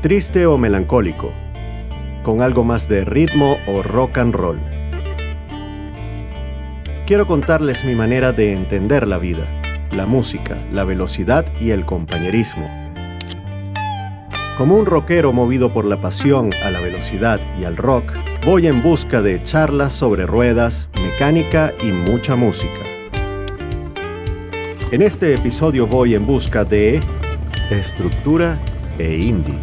Triste o melancólico, con algo más de ritmo o rock and roll. Quiero contarles mi manera de entender la vida, la música, la velocidad y el compañerismo. Como un rockero movido por la pasión a la velocidad y al rock, voy en busca de charlas sobre ruedas, mecánica y mucha música. En este episodio voy en busca de estructura e indie.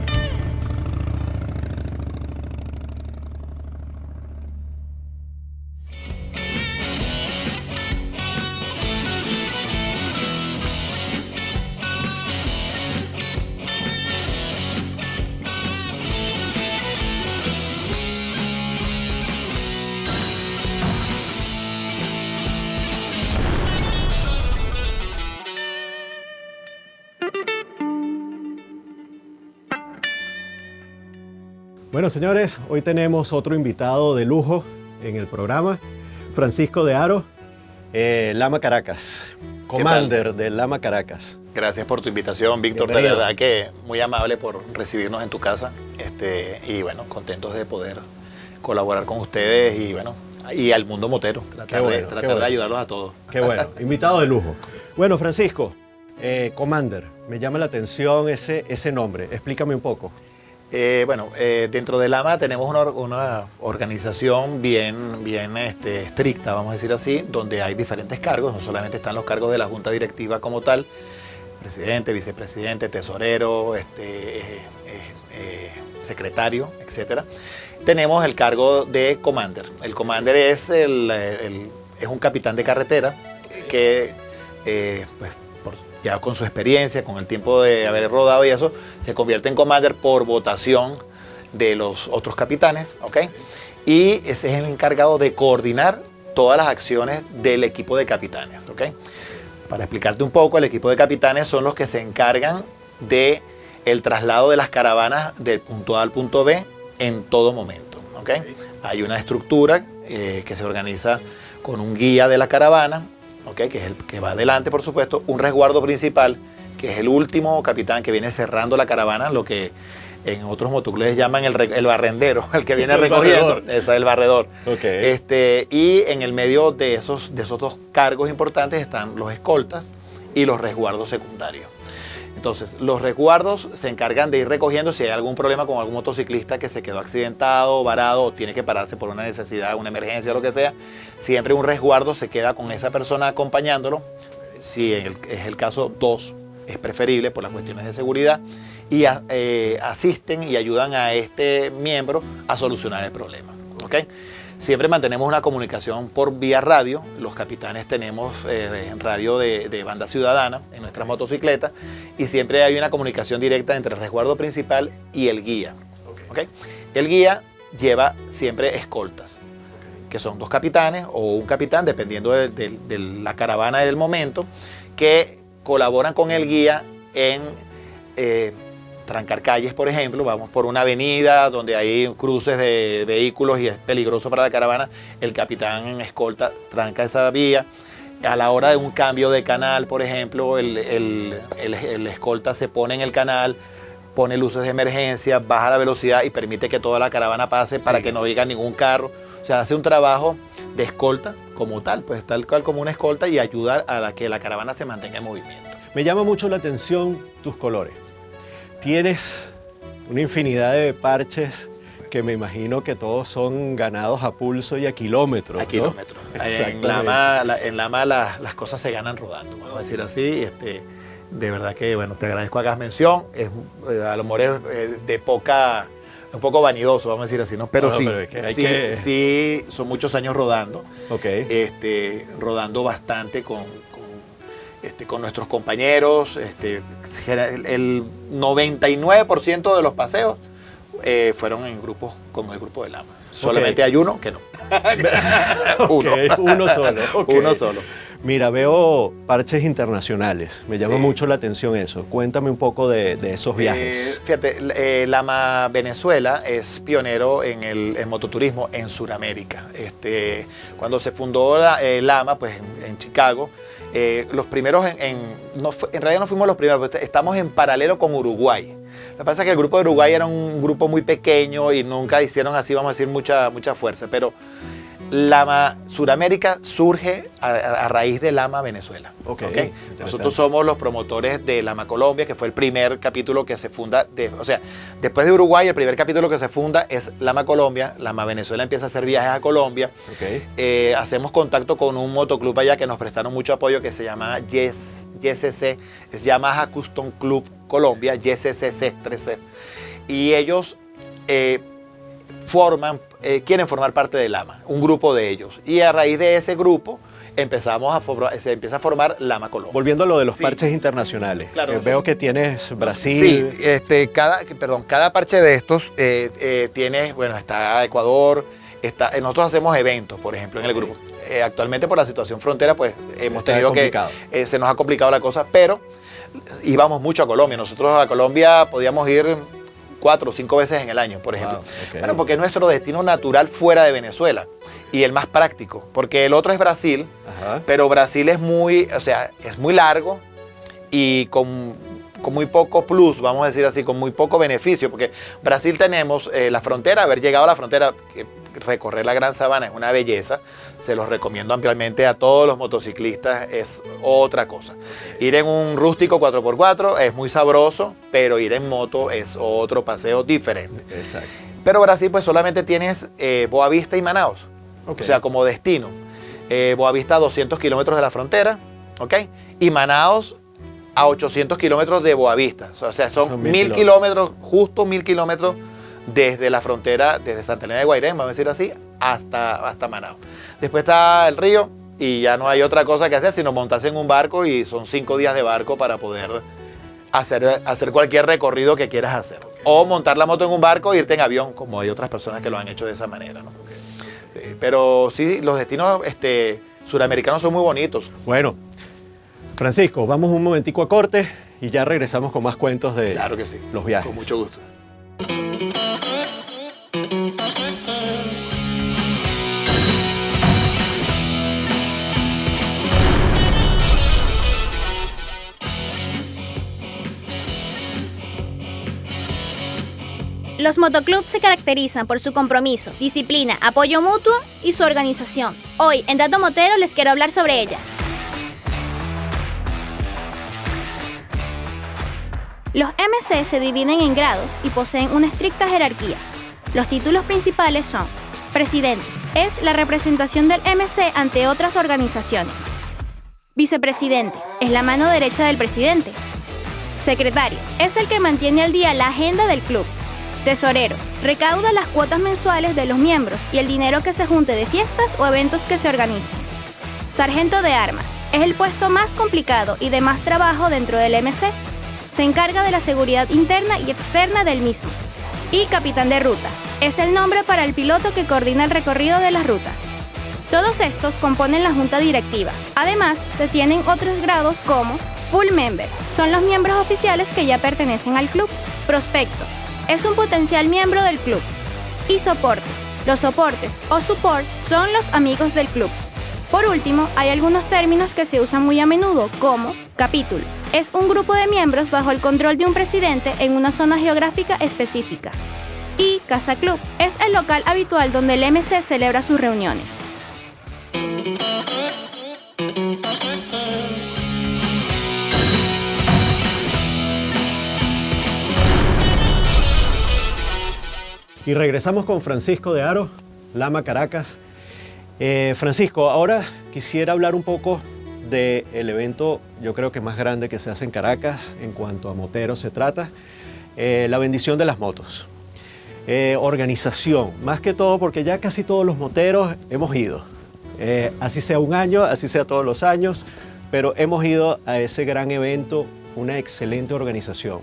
Bueno, señores, hoy tenemos otro invitado de lujo en el programa, Francisco de Aro, Lama Caracas, Commander de Lama Caracas. Gracias por tu invitación, Víctor. Bienvenido. De verdad que muy amable por recibirnos en tu casa. Y bueno, contentos de poder colaborar con ustedes y bueno, y al mundo motero. Tratar de ayudarlos a todos. Qué bueno, invitado de lujo. Bueno, Francisco, Commander, me llama la atención ese nombre. Explícame un poco. Dentro de Lama tenemos una organización bien estricta, vamos a decir así, donde hay diferentes cargos. No solamente están los cargos de la junta directiva como tal, presidente, vicepresidente, tesorero, secretario, etcétera. Tenemos el cargo de Commander. El Commander es un capitán de carretera que ya con su experiencia, con el tiempo de haber rodado y eso, se convierte en Commander por votación de los otros capitanes, ¿ok? Y ese es el encargado de coordinar todas las acciones del equipo de capitanes, ¿ok? Para explicarte un poco, el equipo de capitanes son los que se encargan de el traslado de las caravanas del punto A al punto B en todo momento, ¿ok? Hay una estructura que se organiza con un guía de la caravana, okay, que es el que va adelante, por supuesto, un resguardo principal, que es el último capitán que viene cerrando la caravana, lo que en otros motoclubs llaman el barrendero, el que viene recogiendo. Ese es el barredor. Okay. Y en el medio de esos dos cargos importantes están los escoltas y los resguardos secundarios. Entonces, los resguardos se encargan de ir recogiendo si hay algún problema con algún motociclista que se quedó accidentado, varado, o tiene que pararse por una necesidad, una emergencia, lo que sea. Siempre un resguardo se queda con esa persona acompañándolo. Si es el caso, dos es preferible por las cuestiones de seguridad. Y asisten y ayudan a este miembro a solucionar el problema. ¿Okay? Siempre mantenemos una comunicación por vía radio. Los capitanes tenemos radio de banda ciudadana en nuestras motocicletas y siempre hay una comunicación directa entre el resguardo principal y el guía. ¿Okay? El guía lleva siempre escoltas, que son dos capitanes o un capitán, dependiendo de la caravana y del momento, que colaboran con el guía en trancar calles, por ejemplo. Vamos por una avenida donde hay cruces de vehículos y es peligroso para la caravana. El capitán en escolta tranca esa vía. A la hora de un cambio de canal, por ejemplo, el escolta se pone en el canal, pone luces de emergencia, baja la velocidad y permite que toda la caravana pase para que no llegue ningún carro. O sea, hace un trabajo de escolta como tal, pues tal cual como una escolta, y ayudar a que la caravana se mantenga en movimiento. Me llama mucho la atención tus colores. Tienes una infinidad de parches que me imagino que todos son ganados a pulso y a kilómetros. A kilómetros. En Lama las cosas se ganan rodando, vamos a decir así. De verdad que, bueno, te agradezco que hagas mención. A lo mejor es un poco vanidoso, vamos a decir así, ¿no? Pero sí, pero es que sí, son muchos años rodando. Okay. Rodando bastante con nuestros compañeros. El 99% de los paseos fueron en grupos como el grupo de Lama. Solamente hay uno que no. Uno solo. Okay. Uno solo. Mira, veo parches internacionales. Me llama mucho la atención eso. Cuéntame un poco de esos viajes. Fíjate, Lama Venezuela es pionero en el mototurismo en Sudamérica. Cuando se fundó Lama, pues en Chicago, Los primeros, en realidad no fuimos los primeros, estamos en paralelo con Uruguay. Lo que pasa es que el grupo de Uruguay era un grupo muy pequeño y nunca hicieron así, vamos a decir, mucha fuerza. Pero Lama Suramérica surge a raíz de Lama Venezuela. Okay. Nosotros somos los promotores de Lama Colombia, que fue el primer capítulo que se funda. O sea, después de Uruguay, el primer capítulo que se funda es Lama Colombia. Lama Venezuela empieza a hacer viajes a Colombia. Okay. Hacemos contacto con un motoclub allá que nos prestaron mucho apoyo, que se llama YCC, es Yamaha Custom Club Colombia, YCCC 3C. Y ellos quieren formar parte de Lama, un grupo de ellos. Y a raíz de ese grupo se empieza a formar Lama Colombia. Volviendo a lo de los parches internacionales, claro, veo que tienes Brasil. Sí, cada parche de estos tiene, bueno, está Ecuador, nosotros hacemos eventos, por ejemplo, en el grupo. Actualmente por la situación frontera, pues hemos tenido que, se nos ha complicado la cosa, pero íbamos mucho a Colombia. Nosotros a Colombia podíamos ir 4 o 5 veces en el año, por ejemplo. Okay. Bueno, porque es nuestro destino natural fuera de Venezuela y el más práctico, porque el otro es Brasil, pero Brasil es muy largo y con muy poco plus, vamos a decir así, con muy poco beneficio, porque Brasil tenemos la frontera, haber llegado a la frontera, recorrer la Gran Sabana es una belleza, se los recomiendo ampliamente a todos los motociclistas, es otra cosa. Ir en un rústico 4x4 es muy sabroso, pero ir en moto es otro paseo diferente. Exacto. Pero Brasil pues solamente tienes Boavista y Manaus, o sea, como destino. Boavista a 200 kilómetros de la frontera, ¿ok? Y Manaus a 800 kilómetros de Boavista, o sea, son 1000 kilómetros, justo 1000 kilómetros desde la frontera, desde Santa Elena de Guairén, vamos a decir así, hasta Manaus. Después está el río y ya no hay otra cosa que hacer sino montarse en un barco y son 5 días de barco para poder hacer cualquier recorrido que quieras hacer. O montar la moto en un barco e irte en avión, como hay otras personas que lo han hecho de esa manera, ¿no? Pero sí, los destinos suramericanos son muy bonitos. Bueno, Francisco, vamos un momentico a corte y ya regresamos con más cuentos de claro que sí, los viajes. Con mucho gusto. Los motoclubs se caracterizan por su compromiso, disciplina, apoyo mutuo y su organización. Hoy, en Dato Motero, les quiero hablar sobre ella. Los MC se dividen en grados y poseen una estricta jerarquía. Los títulos principales son: presidente, es la representación del MC ante otras organizaciones. Vicepresidente, es la mano derecha del presidente. Secretario, es el que mantiene al día la agenda del club. Tesorero, recauda las cuotas mensuales de los miembros y el dinero que se junte de fiestas o eventos que se organicen. Sargento de armas, es el puesto más complicado y de más trabajo dentro del MC. Se encarga de la seguridad interna y externa del mismo. Y capitán de ruta, es el nombre para el piloto que coordina el recorrido de las rutas. Todos estos componen la junta directiva. Además, se tienen otros grados como full member, son los miembros oficiales que ya pertenecen al club. Prospecto, es un potencial miembro del club. Y soporte, los soportes o support son los amigos del club. Por último, hay algunos términos que se usan muy a menudo, como capítulo. Es un grupo de miembros bajo el control de un presidente en una zona geográfica específica. Y Casa Club es el local habitual donde el MC celebra sus reuniones. Y regresamos con Francisco de Aro, Lama Caracas. Francisco, ahora quisiera hablar un poco del evento, yo creo que más grande que se hace en Caracas en cuanto a moteros se trata, la bendición de las motos. Organización, más que todo porque ya casi todos los moteros hemos ido, así sea un año, así sea todos los años, pero hemos ido a ese gran evento, una excelente organización.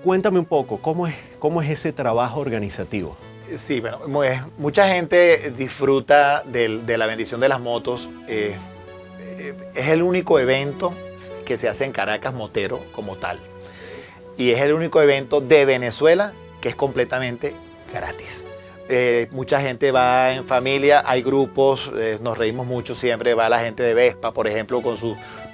Cuéntame un poco, ¿cómo es ese trabajo organizativo? Sí, bueno, mucha gente disfruta de la bendición de las motos. Es el único evento que se hace en Caracas motero como tal. Y es el único evento de Venezuela que es completamente gratis. Mucha gente va en familia, hay grupos, nos reímos mucho siempre, va la gente de Vespa, por ejemplo, con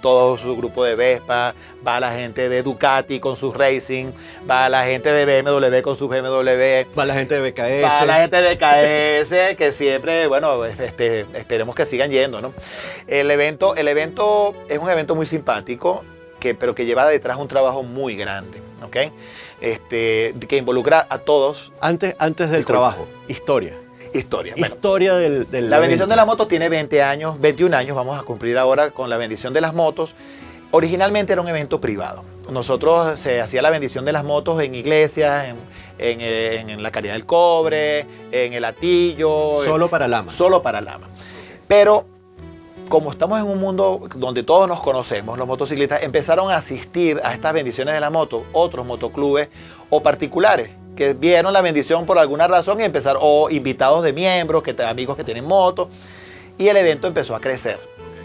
todo su grupo de Vespa, va la gente de Ducati con sus racing, va la gente de BMW con sus BMW, Va la gente de BKS. va la gente de BKS, que siempre, bueno, esperemos que sigan yendo, ¿no? El evento es un evento muy simpático, pero que lleva detrás un trabajo muy grande, ¿ok? Que involucra a todos. Antes del Disculpa. trabajo, historia. Historia. Bueno, Historia del la bendición evento. de las motos tiene 21 años, vamos a cumplir ahora con la bendición de las motos. Originalmente era un evento privado. Nosotros se hacía la bendición de las motos en iglesias, en la Caridad del Cobre, en el Atillo. Solo para Lama. Solo para Lama. Pero como estamos en un mundo donde todos nos conocemos, los motociclistas empezaron a asistir a estas bendiciones de la moto, otros motoclubes o particulares que vieron la bendición por alguna razón y empezaron, o invitados de miembros, amigos que tienen motos, y el evento empezó a crecer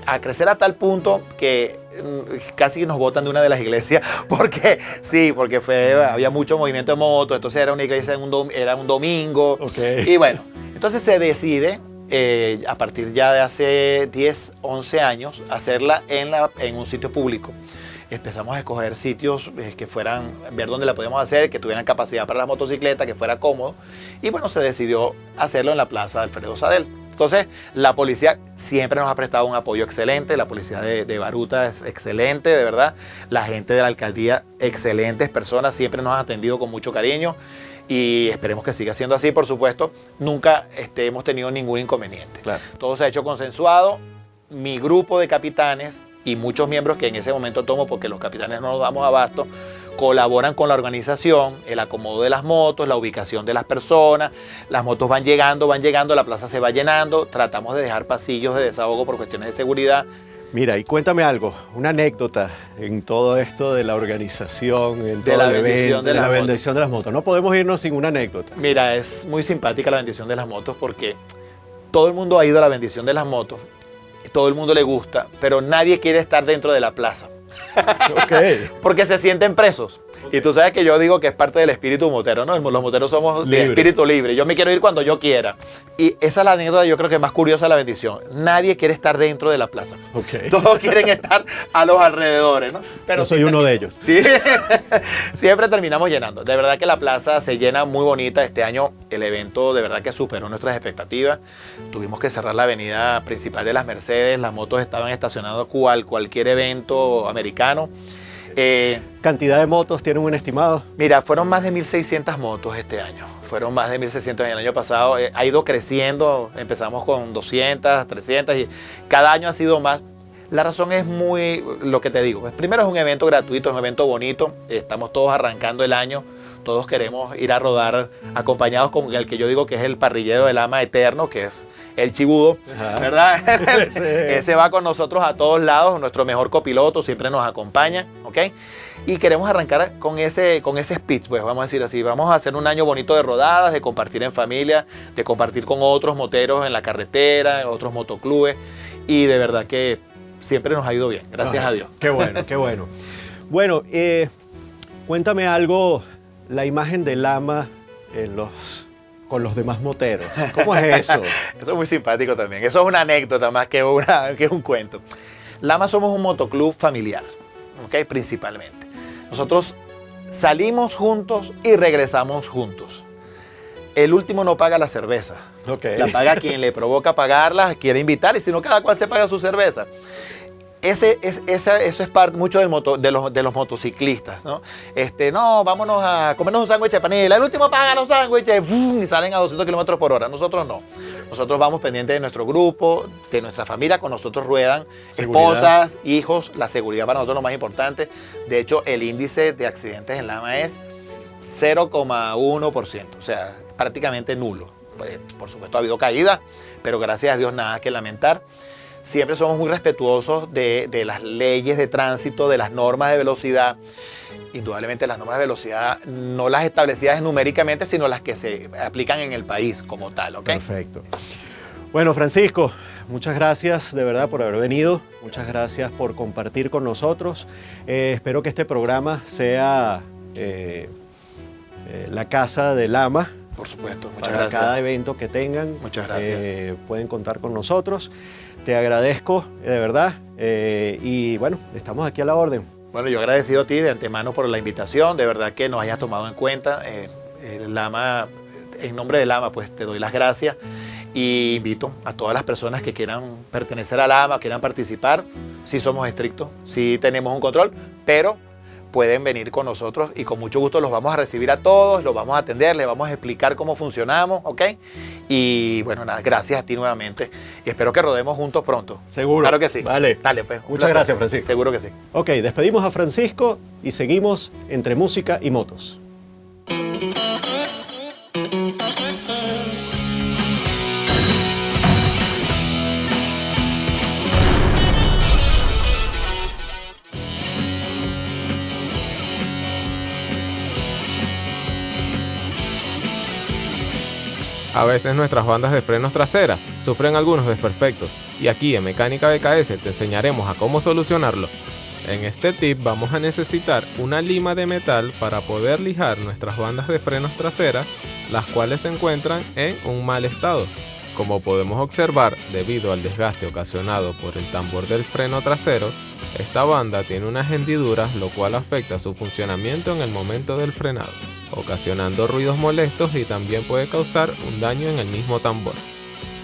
a tal punto que casi nos botan de una de las iglesias, porque había mucho movimiento de moto, entonces era una iglesia, era un domingo, Okay. y bueno, entonces se decide a partir ya de hace 10, 11 años, hacerla en un sitio público. Empezamos a escoger sitios que fueran, ver dónde la podíamos hacer, que tuvieran capacidad para las motocicletas, que fuera cómodo. Y bueno, se decidió hacerlo en la Plaza Alfredo Sadel. Entonces, la policía siempre nos ha prestado un apoyo excelente. La policía de Baruta es excelente, de verdad. La gente de la alcaldía, excelentes personas, siempre nos han atendido con mucho cariño. Y esperemos que siga siendo así, por supuesto. Nunca hemos tenido ningún inconveniente. Claro. Todo se ha hecho consensuado. Mi grupo de capitanes y muchos miembros que en ese momento tomo, porque los capitanes no nos damos abasto, colaboran con la organización, el acomodo de las motos, la ubicación de las personas. Las motos van llegando, la plaza se va llenando. Tratamos de dejar pasillos de desahogo por cuestiones de seguridad. Mira, y cuéntame algo, una anécdota en todo esto de la organización, en De todo la el bendición evento, de las la motos. bendición de las motos. No podemos irnos sin una anécdota. Mira, es muy simpática la bendición de las motos porque todo el mundo ha ido a la bendición de las motos, todo el mundo le gusta, pero nadie quiere estar dentro de la plaza. Ok. Porque se sienten presos. Y tú sabes que yo digo que es parte del espíritu motero, ¿no? Los moteros somos de Libre. espíritu libre. Yo me quiero ir cuando yo quiera. Y esa es la anécdota, yo creo que más curiosa de la bendición. Nadie quiere estar dentro de la plaza. Ok. Todos quieren estar a los alrededores, ¿no? Yo soy uno de ellos. Sí, siempre terminamos llenando. De verdad que la plaza se llena muy bonita. Este año el evento de verdad que superó nuestras expectativas. Tuvimos que cerrar la avenida principal de las Mercedes. Las motos estaban estacionadas cualquier evento americano. ¿Cantidad de motos tienen un estimado? Mira, fueron más de 1.600 motos este año. Fueron más de 1.600 en el año pasado. Ha ido creciendo. Empezamos con 200, 300 y cada año ha sido más. La razón es muy lo que te digo. Primero es un evento gratuito, es un evento bonito. Estamos todos arrancando el año. Todos queremos ir a rodar acompañados con el que yo digo que es el parrillero del Lama eterno, que es el Chibudo, Ajá. ¿verdad? Sí. Ese va con nosotros a todos lados, nuestro mejor copiloto, siempre nos acompaña, ¿ok? Y queremos arrancar con ese speed, pues vamos a decir así. Vamos a hacer un año bonito de rodadas, de compartir en familia, de compartir con otros moteros en la carretera, otros motoclubes. Y de verdad que siempre nos ha ido bien, gracias a Dios. Qué bueno, qué bueno. Bueno, cuéntame algo, la imagen de Lama con los demás moteros. ¿Cómo es eso? Eso es muy simpático también. Eso es una anécdota más que un cuento. Lama somos un motoclub familiar, ¿ok? Principalmente. Nosotros salimos juntos y regresamos juntos. El último no paga la cerveza. Ok. La paga quien le provoca pagarla, quiere invitar, y si no, cada cual se paga su cerveza. Eso es parte mucho de los motociclistas, ¿no? No, vámonos a comernos un sándwich de panela. El último paga los sándwiches ¡fum! Y salen a 200 kilómetros por hora. Nosotros no. Nosotros vamos pendientes de nuestro grupo, de nuestra familia. Con nosotros ruedan Seguridad. esposas, hijos. La seguridad para nosotros es lo más importante. De hecho, el índice de accidentes en Lama es 0,1%. O sea, prácticamente nulo. Pues, por supuesto, ha habido caídas, pero gracias a Dios nada que lamentar. Siempre somos muy respetuosos de las leyes de tránsito, de las normas de velocidad. Indudablemente las normas de velocidad no las establecidas numéricamente, sino las que se aplican en el país como tal, ¿ok? Perfecto. Bueno, Francisco, muchas gracias de verdad por haber venido. Muchas gracias por compartir con nosotros. Espero que este programa sea la casa de Lama Por supuesto, muchas para gracias. cada evento que tengan. Muchas gracias. Pueden contar con nosotros. Te agradezco, de verdad. Y bueno, estamos aquí a la orden. Bueno, yo agradecido a ti de antemano por la invitación, de verdad que nos hayas tomado en cuenta. El Lama, en nombre del Lama, pues te doy las gracias y invito a todas las personas que quieran pertenecer al Lama, quieran participar. Sí somos estrictos, sí tenemos un control, pero pueden venir con nosotros y con mucho gusto los vamos a recibir a todos, los vamos a atender, les vamos a explicar cómo funcionamos, ¿ok? Y bueno, nada, gracias a ti nuevamente y espero que rodemos juntos pronto. Seguro. Claro que sí. Vale. Dale, pues. Un Muchas placer. gracias, Francisco. Seguro que sí. Ok, despedimos a Francisco y seguimos entre música y motos. A veces nuestras bandas de frenos traseras sufren algunos desperfectos y aquí en Mecánica BKS te enseñaremos a cómo solucionarlo. En este tip vamos a necesitar una lima de metal para poder lijar nuestras bandas de frenos traseras, las cuales se encuentran en un mal estado. Como podemos observar, debido al desgaste ocasionado por el tambor del freno trasero, esta banda tiene unas hendiduras, lo cual afecta su funcionamiento en el momento del frenado, ocasionando ruidos molestos y también puede causar un daño en el mismo tambor.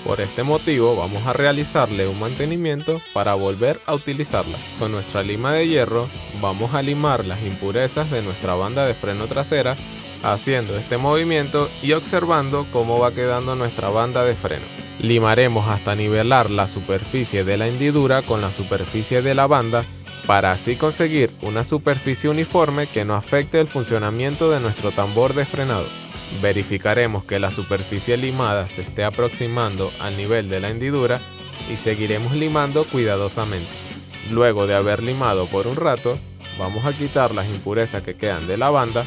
Por este motivo vamos a realizarle un mantenimiento para volver a utilizarla. Con nuestra lima de hierro vamos a limar las impurezas de nuestra banda de freno trasera, haciendo este movimiento y observando cómo va quedando nuestra banda de freno. Limaremos hasta nivelar la superficie de la hendidura con la superficie de la banda para así conseguir una superficie uniforme que no afecte el funcionamiento de nuestro tambor de frenado. Verificaremos que la superficie limada se esté aproximando al nivel de la hendidura y seguiremos limando cuidadosamente. Luego de haber limado por un rato, vamos a quitar las impurezas que quedan de la banda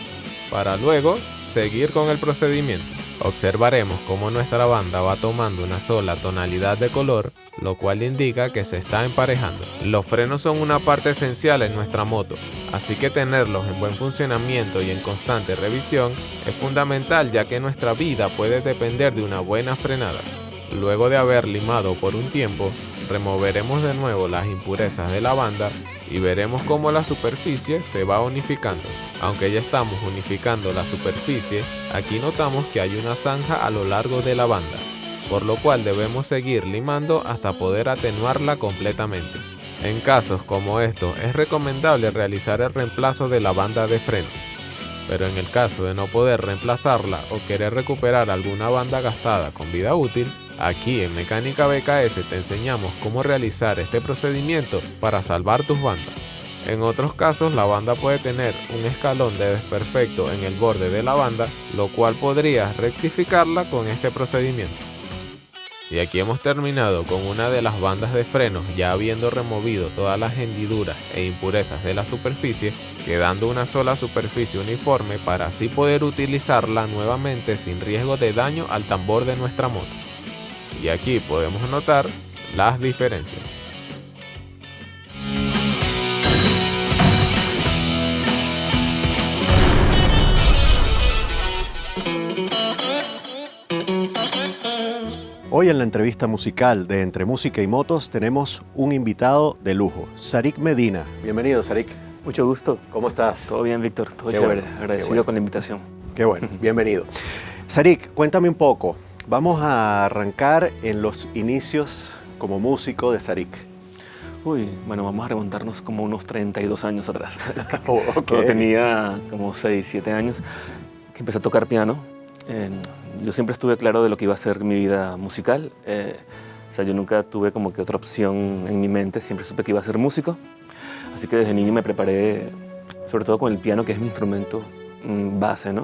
para luego seguir con el procedimiento. Observaremos cómo nuestra banda va tomando una sola tonalidad de color, lo cual indica que se está emparejando. Los frenos son una parte esencial en nuestra moto, así que tenerlos en buen funcionamiento y en constante revisión es fundamental, ya que nuestra vida puede depender de una buena frenada. Luego de haber limado por un tiempo, removeremos de nuevo las impurezas de la banda y veremos cómo la superficie se va unificando. Aunque ya estamos unificando la superficie, aquí notamos que hay una zanja a lo largo de la banda, por lo cual debemos seguir limando hasta poder atenuarla completamente. En casos como estos es recomendable realizar el reemplazo de la banda de freno, pero en el caso de no poder reemplazarla o querer recuperar alguna banda gastada con vida útil, aquí en Mecánica BKS te enseñamos cómo realizar este procedimiento para salvar tus bandas. En otros casos, la banda puede tener un escalón de desperfecto en el borde de la banda, lo cual podrías rectificarla con este procedimiento. Y aquí hemos terminado con una de las bandas de frenos, ya habiendo removido todas las hendiduras e impurezas de la superficie, quedando una sola superficie uniforme para así poder utilizarla nuevamente sin riesgo de daño al tambor de nuestra moto. Y aquí podemos notar las diferencias. Hoy en la entrevista musical de Entre Música y Motos tenemos un invitado de lujo, Sarik Medina. Bienvenido, Sarik. Mucho gusto. ¿Cómo estás? Todo bien, Víctor. Todo Qué chévere. bueno, Agradecido qué bueno. con la invitación. Qué bueno, bienvenido. Sarik, cuéntame un poco. Vamos a arrancar en los inicios como músico de Sarik. Uy, bueno, vamos a remontarnos como unos 32 años atrás. Oh, ok. Cuando tenía como 6, 7 años, que empecé a tocar piano. Yo siempre estuve claro de lo que iba a ser mi vida musical. O sea, yo nunca tuve como que otra opción en mi mente. Siempre supe que iba a ser músico. Así que desde niño me preparé, sobre todo con el piano, que es mi instrumento base, ¿no?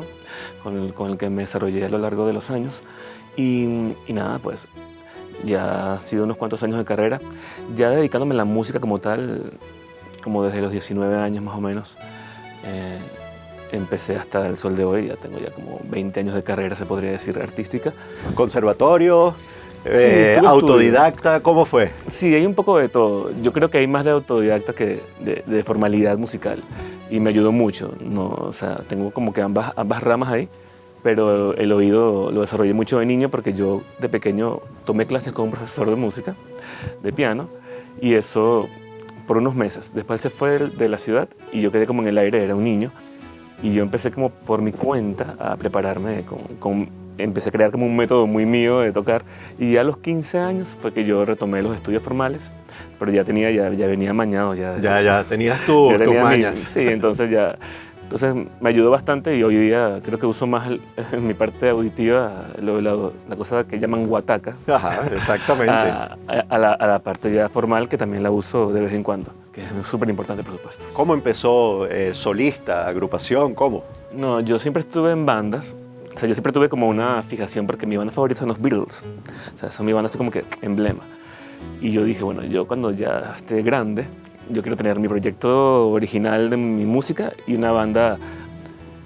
Con el que me desarrollé a lo largo de los años. Y nada, pues ya ha sido unos cuantos años de carrera, ya dedicándome a la música como tal, como desde los 19 años más o menos. Empecé hasta el sol de hoy, ya tengo ya como 20 años de carrera, se podría decir, artística. ¿Conservatorio? Tuve ¿Autodidacta? ¿Cómo fue? Sí, hay un poco de todo. Yo creo que hay más de autodidacta que de formalidad musical y me ayudó mucho, ¿no? O sea, tengo como que ambas ramas ahí pero el oído lo desarrollé mucho de niño porque yo de pequeño tomé clases con un profesor de música, de piano, y eso por unos meses. Después se fue de la ciudad y yo quedé como en el aire, era un niño, y yo empecé como por mi cuenta a prepararme, empecé a crear como un método muy mío de tocar, y ya a los 15 años fue que yo retomé los estudios formales, pero ya venía amañado. Ya tenías tus mañas. Sí, entonces me ayudó bastante, y hoy día creo que uso más en mi parte auditiva la cosa que llaman guataca. Ajá, exactamente. A la parte ya formal, que también la uso de vez en cuando, que es súper importante, por supuesto. ¿Cómo empezó? ¿Solista, agrupación? ¿Cómo? No, yo siempre estuve en bandas. O sea, yo siempre tuve como una fijación porque mi banda favorita son los Beatles. O sea, son mi banda así como que emblema. Y yo dije, bueno, yo cuando ya esté grande, yo quiero tener mi proyecto original de mi música y una banda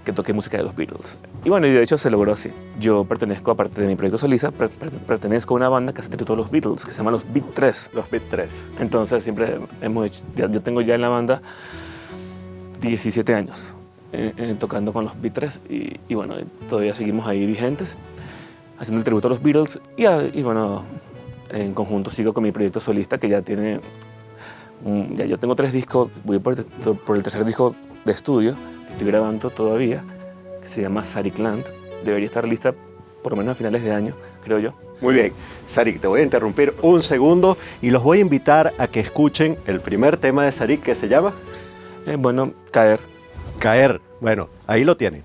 que toque música de los Beatles. Y bueno, y de hecho se logró así. Yo pertenezco, aparte de mi proyecto solista, pertenezco a una banda que se tituló los Beatles, que se llama los Beat 3. Los Beat 3. Entonces siempre hemos hecho, yo tengo ya en la banda 17 años tocando con los Beat 3 y bueno, todavía seguimos ahí vigentes, haciendo el tributo a los Beatles y bueno, en conjunto sigo con mi proyecto solista que ya tiene, ya yo tengo 3 discos, voy por el tercer disco de estudio, que estoy grabando todavía, que se llama Sarik Land. Debería estar lista por lo menos a finales de año, creo yo. Muy bien, Sarik, te voy a interrumpir un segundo y los voy a invitar a que escuchen el primer tema de Sarik, que se llama... Bueno, Caer. Caer. Bueno, ahí lo tienen.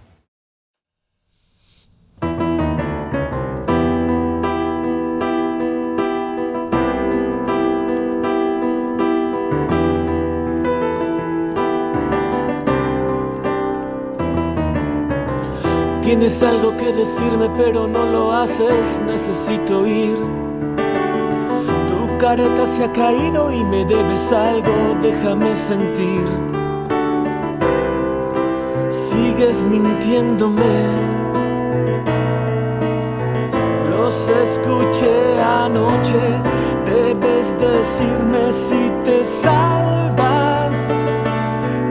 Tienes algo que decirme pero no lo haces, necesito ir. Tu careta se ha caído y me debes algo, déjame sentir. Sigues mintiéndome, los escuché anoche, debes decirme si te salvas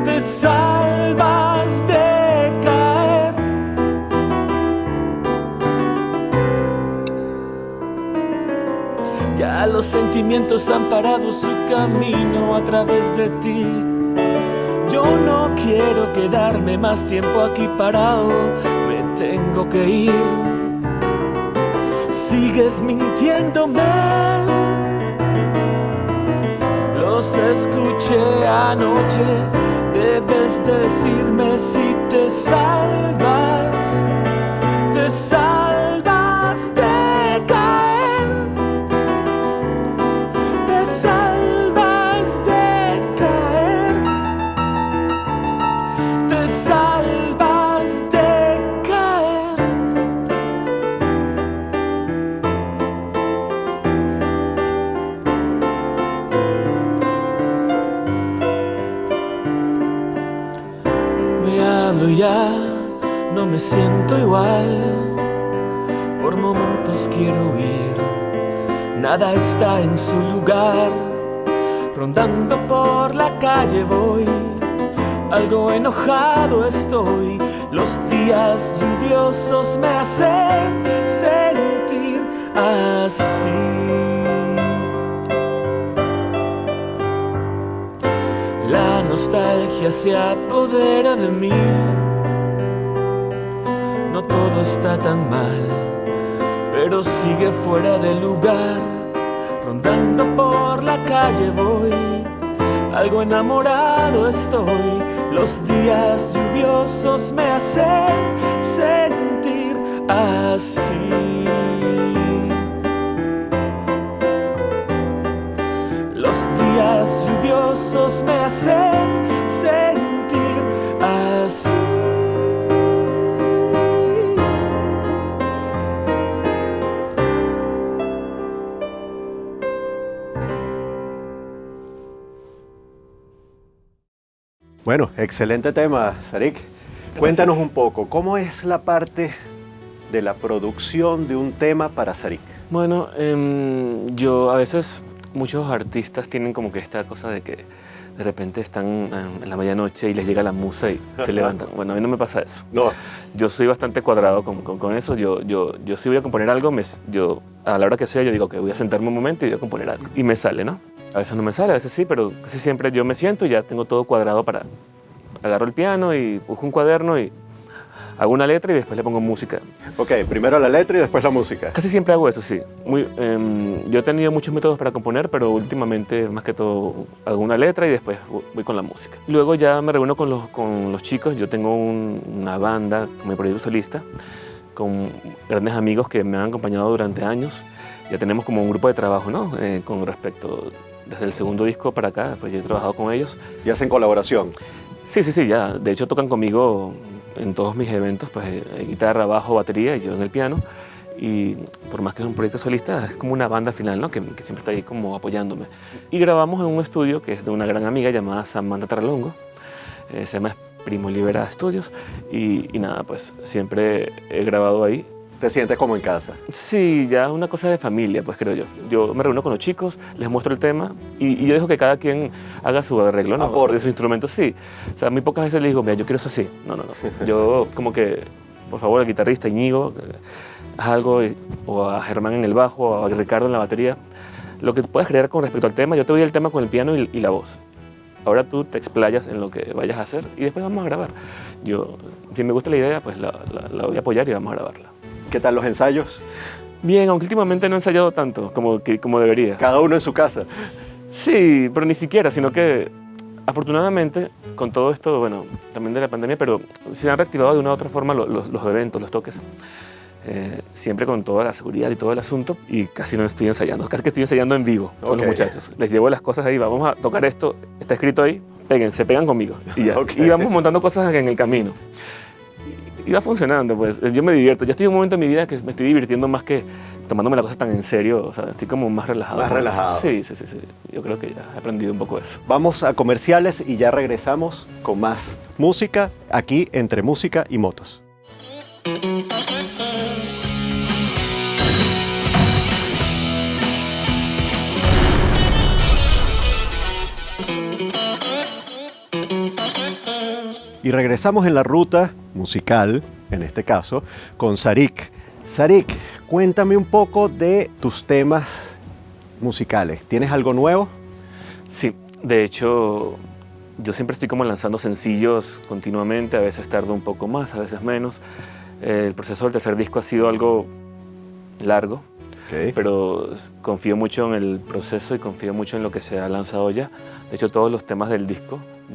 de caer. Ya los sentimientos han parado su camino a través de ti. Yo no quiero quedarme más tiempo aquí parado, me tengo que ir. Sigues mintiéndome, los escuché anoche, debes decirme si te salvas de caer. Te salvas de caer. Te salvas de caer. Me hablo ya, no me siento igual. Por momentos quiero huir, nada está en su lugar. Rondando por la calle voy, algo enojado estoy. Los días lluviosos me hacen sentir así. La nostalgia se apodera de mí. No todo está tan mal, pero sigue fuera de lugar. Rondando por la calle voy, algo enamorado estoy. Los días lluviosos me hacen sentir así. Los días lluviosos me hacen sentir así. Bueno, excelente tema, Sarik. Cuéntanos un poco, ¿cómo es la parte de la producción de un tema para Sarik? Bueno, yo a veces, muchos artistas tienen como que esta cosa de que de repente están en la medianoche y les llega la musa y se levantan. Bueno, a mí no me pasa eso. No. Yo soy bastante cuadrado con eso. Yo si voy a componer algo, yo a la hora que sea, yo digo que voy a sentarme un momento y voy a componer algo. Y me sale, ¿no? A veces no me sale, a veces sí, pero casi siempre yo me siento y ya tengo todo cuadrado para... Agarro el piano y busco un cuaderno y hago una letra y después le pongo música. Ok, primero la letra y después la música. Casi siempre hago eso, sí. Yo he tenido muchos métodos para componer, pero últimamente más que todo hago una letra y después voy con la música. Luego ya me reúno con los chicos. Yo tengo una banda como mi proyecto solista, con grandes amigos que me han acompañado durante años. Ya tenemos como un grupo de trabajo, ¿no? Con respecto, desde el segundo disco para acá, pues yo he trabajado con ellos. ¿Y hacen colaboración? Sí, ya. De hecho tocan conmigo en todos mis eventos, pues guitarra, bajo, batería y yo en el piano. Y por más que es un proyecto solista, es como una banda final, ¿no? Que siempre está ahí como apoyándome. Y grabamos en un estudio que es de una gran amiga llamada Samantha Taralongo. Se llama Primo Libera Studios. Y nada, pues siempre he grabado ahí. ¿Te sientes como en casa? Sí, ya es una cosa de familia, pues creo yo. Yo me reúno con los chicos, les muestro el tema y yo dejo que cada quien haga su arreglo, ¿no? Aporte. De su instrumento, sí. O sea, muy pocas veces les digo, mira, yo quiero eso así. No. Yo como que, por favor, al guitarrista Íñigo, haz algo, o a Germán en el bajo, o a Ricardo en la batería. Lo que puedas crear con respecto al tema, yo te doy el tema con el piano y la voz. Ahora tú te explayas en lo que vayas a hacer y después vamos a grabar. Si me gusta la idea, pues la voy a apoyar y vamos a grabarla. ¿Qué tal los ensayos? Bien, aunque últimamente no he ensayado tanto como debería. Cada uno en su casa. Sí, pero ni siquiera, sino que afortunadamente con todo esto, bueno, también de la pandemia, pero se han reactivado de una u otra forma los eventos, los toques. Siempre con toda la seguridad y todo el asunto y casi no estoy ensayando, casi que estoy ensayando en vivo con los muchachos. Les llevo las cosas ahí, vamos a tocar esto, está escrito ahí, se pegan conmigo y ya. Okay. Y vamos montando cosas en el camino. Y va funcionando, pues. Yo me divierto. Yo estoy en un momento de mi vida que me estoy divirtiendo más que tomándome la cosa tan en serio. O sea, estoy como más relajado. Más relajado. Sí. Yo creo que ya he aprendido un poco eso. Vamos a comerciales y ya regresamos con más música aquí entre música y motos. Y regresamos en la ruta musical, en este caso, con Sarik. Sarik, cuéntame un poco de tus temas musicales. ¿Tienes algo nuevo? Sí, de hecho, yo siempre estoy como lanzando sencillos continuamente, a veces tardo un poco más, a veces menos. El proceso del tercer disco ha sido algo largo, pero confío mucho en el proceso y confío mucho en lo que se ha lanzado ya. De hecho, todos los temas del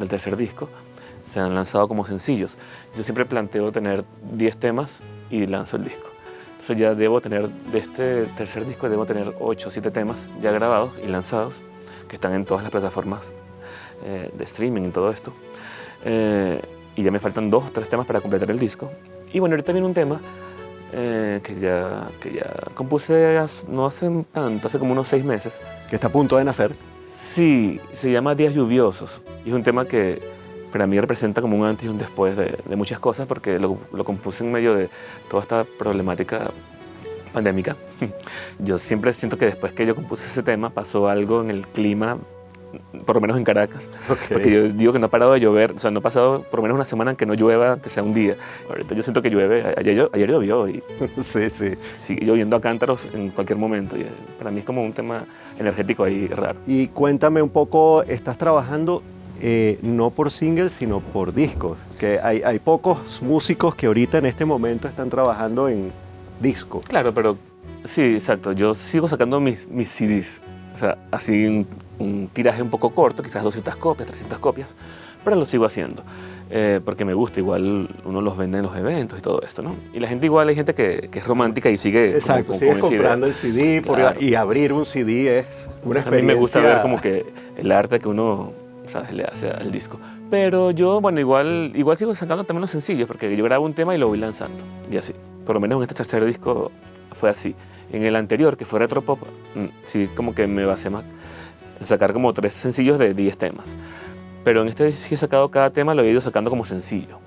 tercer disco, se han lanzado como sencillos. Yo siempre planteo tener 10 temas y lanzo el disco. Entonces ya debo tener, de este tercer disco, debo tener 8 o 7 temas ya grabados y lanzados, que están en todas las plataformas de streaming y todo esto. Y ya me faltan 2 o 3 temas para completar el disco. Y bueno, ahorita viene un tema que ya compuse no hace tanto, hace como unos 6 meses. Que está a punto de nacer. Sí, se llama Días Lluviosos. Y es un tema que para mí representa como un antes y un después de muchas cosas, porque lo compuse en medio de toda esta problemática pandémica. Yo siempre siento que después que yo compuse ese tema pasó algo en el clima, por lo menos en Caracas, porque yo digo que no ha parado de llover, o sea, no ha pasado por lo menos una semana en que no llueva, que sea un día. Ahorita yo siento que llueve, ayer llovió y sí. sigue lloviendo a cántaros en cualquier momento. Y para mí es como un tema energético ahí raro. Y cuéntame un poco, estás trabajando no por singles, sino por discos, que hay pocos músicos que ahorita en este momento están trabajando en disco. Claro, pero sí, exacto, yo sigo sacando mis CDs, o sea, así un tiraje un poco corto, quizás 200 copias, 300 copias, pero lo sigo haciendo, porque me gusta, igual uno los vende en los eventos y todo esto, ¿no? Y la gente igual, hay gente que es romántica y sigue... Exacto, sigues comprando el CD, claro. Y abrir un CD es una experiencia... A mí me gusta ver como que el arte que uno, ¿sabes?, le hace al disco. Pero yo, bueno, igual sigo sacando también los sencillos, porque yo grabo un tema y lo voy lanzando, y así. Por lo menos en este tercer disco fue así. En el anterior, que fue Retropop, sí como que me basé más en sacar como 3 sencillos de 10 temas. Pero en este sí he sacado cada tema, lo he ido sacando como sencillo.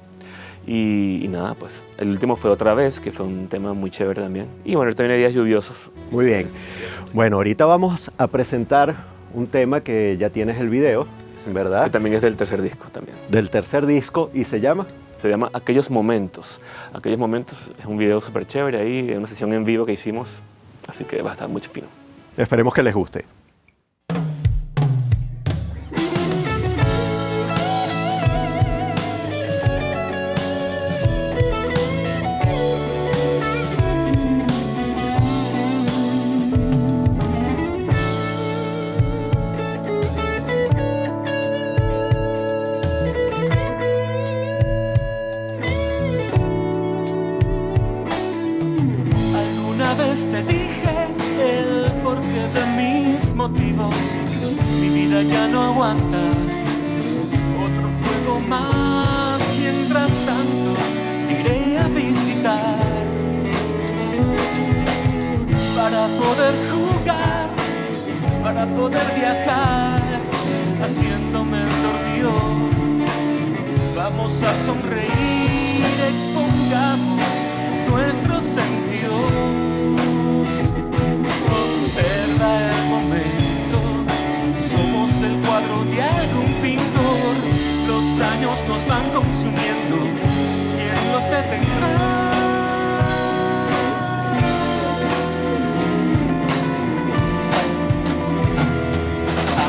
Y nada, pues el último fue Otra Vez, que fue un tema muy chévere también. Y bueno, ahorita viene Días Lluviosos. Muy bien. Bueno, ahorita vamos a presentar un tema que ya tienes el video. ¿Verdad? Que también es del tercer disco también. Del tercer disco, ¿y se llama? Se llama Aquellos Momentos. Aquellos Momentos es un video súper chévere ahí, una sesión en vivo que hicimos, así que va a estar muy fino. Esperemos que les guste. Alguna vez te dije el porqué de mis motivos. Mi vida ya no aguanta otro juego más. Mientras tanto, iré a visitar para poder jugar, para poder viajar, haciéndome el dormido. Vamos a sonreír, expongamos nuestros sentidos. Observa el momento, somos el cuadro de algún pintor. Los años nos van consumiendo, ¿quién los detendrá?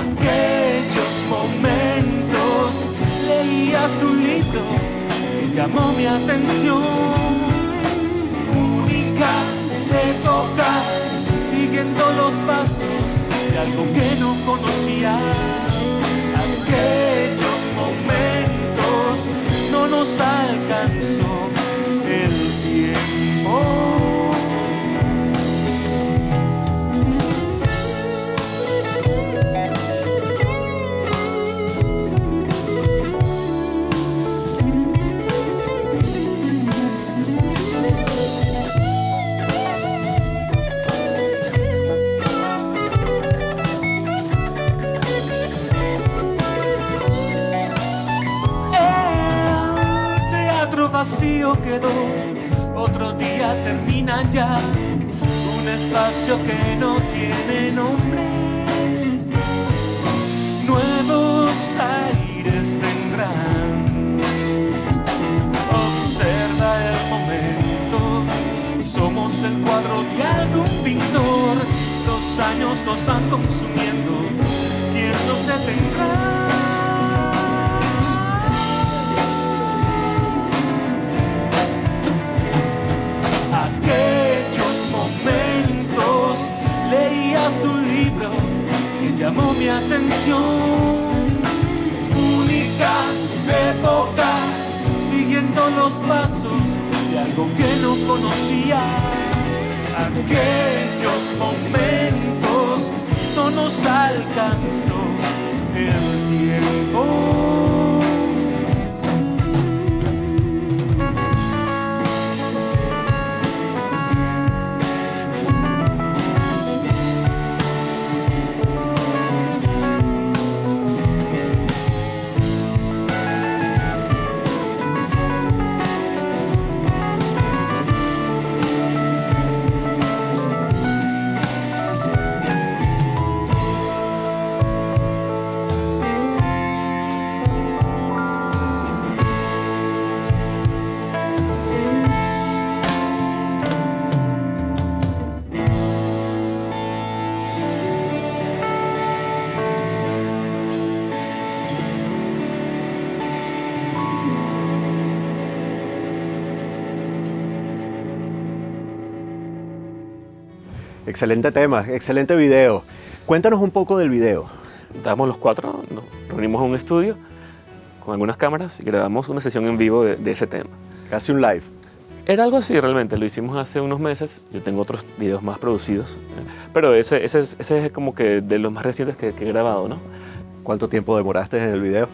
Aquellos momentos, leías un libro que llamó mi atención. Época, siguiendo los pasos de algo que no conocía. Aquellos momentos no nos alcanzó el tiempo. Vacío quedó, otro día termina ya, un espacio que no tiene nombre. Nuevos aires vendrán. Observa el momento, somos el cuadro de algún pintor. Los años nos van consumiendo, ¿quién nos detendrá? Un libro que llamó mi atención. Única época, siguiendo los pasos de algo que no conocía. Aquellos momentos no nos alcanzó el tiempo. Excelente tema, excelente video. Cuéntanos un poco del video. Estábamos los cuatro, nos reunimos en un estudio con algunas cámaras y grabamos una sesión en vivo de ese tema. Casi un live. Era algo así realmente, lo hicimos hace unos meses. Yo tengo otros videos más producidos, pero ese es como que de los más recientes que he grabado, ¿no? ¿Cuánto tiempo demoraste en el video?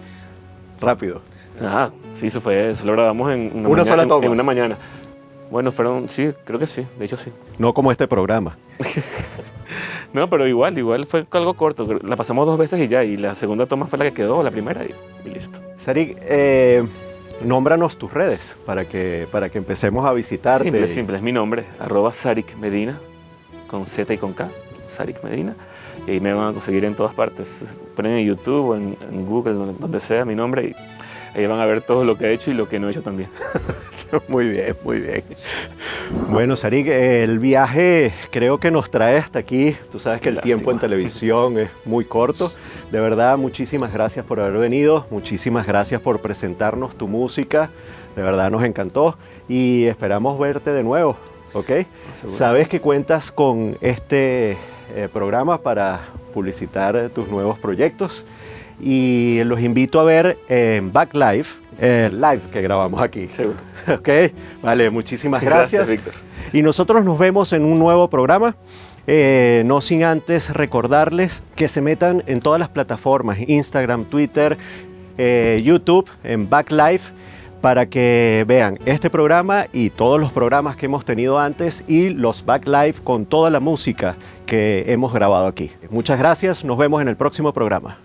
Rápido. Ah, sí, eso lo grabamos en una sola toma. En una mañana. Bueno, sí, creo que sí, de hecho sí. No como este programa. No, pero igual fue algo corto. La pasamos 2 veces y ya, y la segunda toma fue la que quedó, la primera, y listo. Sarik, nómbranos tus redes para que empecemos a visitarte. Simple, es mi nombre, @Sarik Medina, con Z y con K, Sarik Medina. y me van a conseguir en todas partes. Ponen en YouTube o en Google, donde sea mi nombre, y ahí van a ver todo lo que he hecho y lo que no he hecho también. Muy bien, muy bien. Bueno, Sarik, el viaje creo que nos trae hasta aquí. Tú sabes que el tiempo en televisión es muy corto. De verdad, muchísimas gracias por haber venido. Muchísimas gracias por presentarnos tu música. De verdad nos encantó y esperamos verte de nuevo, ¿ok? Sabes que cuentas con este programa para publicitar tus nuevos proyectos y los invito a ver en Backlife, live que grabamos aquí. Seguro. Ok, vale, muchísimas gracias. Víctor. Y nosotros nos vemos en un nuevo programa. No sin antes recordarles que se metan en todas las plataformas, Instagram, Twitter, YouTube, en Backlife, para que vean este programa y todos los programas que hemos tenido antes y los Backlife con toda la música que hemos grabado aquí. Muchas gracias, nos vemos en el próximo programa.